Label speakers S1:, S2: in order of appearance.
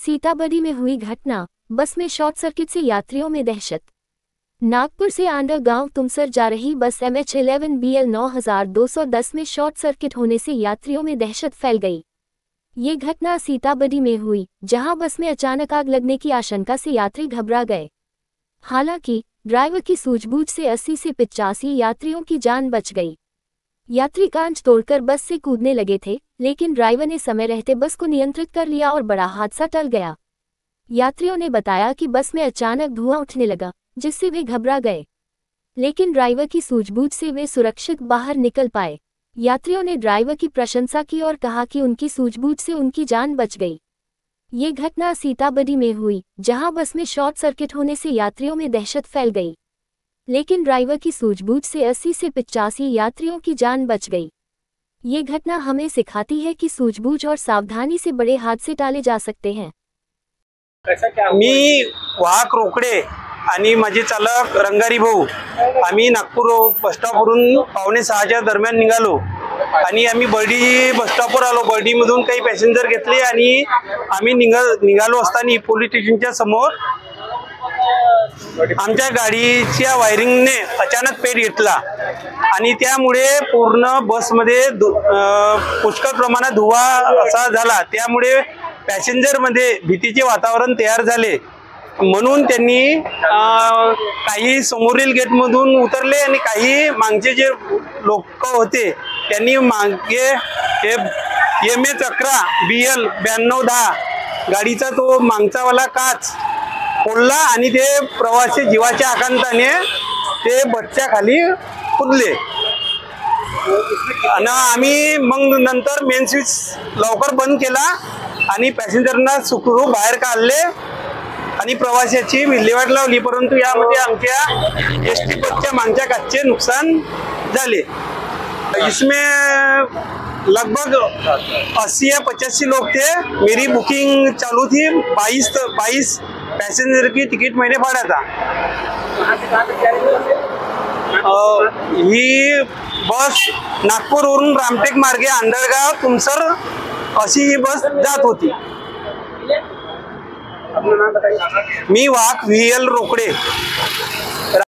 S1: सीताबड़ी में हुई घटना, बस में शॉर्ट सर्किट से यात्रियों में दहशत। नागपुर से आंडर गांव तुमसर जा रही बस MH11 BL 9210 में शॉर्ट सर्किट होने से यात्रियों में दहशत फैल गई। ये घटना सीताबड़ी में हुई, जहां बस में अचानक आग लगने की आशंका से यात्री घबरा गए। हालांकि ड्राइवर की सूझबूझ से 80 से 85 यात्रियों की जान बच गई। यात्री कांच तोड़कर बस से कूदने लगे थे, लेकिन ड्राइवर ने समय रहते बस को नियंत्रित कर लिया और बड़ा हादसा टल गया। यात्रियों ने बताया कि बस में अचानक धुआं उठने लगा, जिससे वे घबरा गए, लेकिन ड्राइवर की सूझबूझ से वे सुरक्षित बाहर निकल पाए। यात्रियों ने ड्राइवर की प्रशंसा की और कहा कि उनकी सूझबूझ से उनकी जान बच गई। ये घटना सीताबड़ी में हुई, जहां बस में शॉर्ट सर्किट होने से यात्रियों में दहशत फैल गई, लेकिन ड्राइवर की सूझबूझ से 80 से 85 यात्रियों की जान बच गई। ये घटना हमें सिखाती है कि सूझबूझ और सावधानी से बड़े हादसे टाले जा सकते हैं।
S2: मी वाहक रोकडे आणि माझे चालक रंगारी भाऊ आम्ही नागपूर बस स्टॉपवरून 5:45च्या दरम्यान निघालो आणि आम्ही बर्डी बस स्टॉपवर आलो। बर्डीमधून काही पॅसेंजर घेतले आणि आम्ही निघालो असताना पोलीस स्टेशनच्या समोर आमच्या गाडीच्या वायरिंगने अचानक पेट घेतला आणि त्यामुळे पूर्ण बसमध्ये पुष्कळ प्रमाणात धुवा असा झाला। त्यामुळे पॅसेंजर मध्ये भीतीचे वातावरण तयार झाले, म्हणून त्यांनी काही समोरील गेट मधून उतरले आणि काही मागचे जे लोक होते त्यांनी मागे MH11 BL 9210 गाडीचा तो मागचावाला काच फोडला आणि ते प्रवासी जीवाच्या आकांताने ते बसच्या खाली कुदले आणि आम्ही मग नंतर मेन स्विच लवकर बंद केला आणि पॅसेंजरना सुखरूप बाहेर काढले आणि प्रवाशाची विल्हेवाट लावली। परंतु यामध्ये आमच्या ST बसच्या मागच्या काचचे नुकसान झाले। इसमें लगभग 80 या 85 लोग थे। मेरी बुकिंग चालू थी, 22 पैसेंजर की टिकट मैंने फाड़ा था। ही बस नागपूरवरून रामटेक मार्गे आंधळगाव तुमसर अशी ही बस जात होती। मी वाहक VL रोकडे।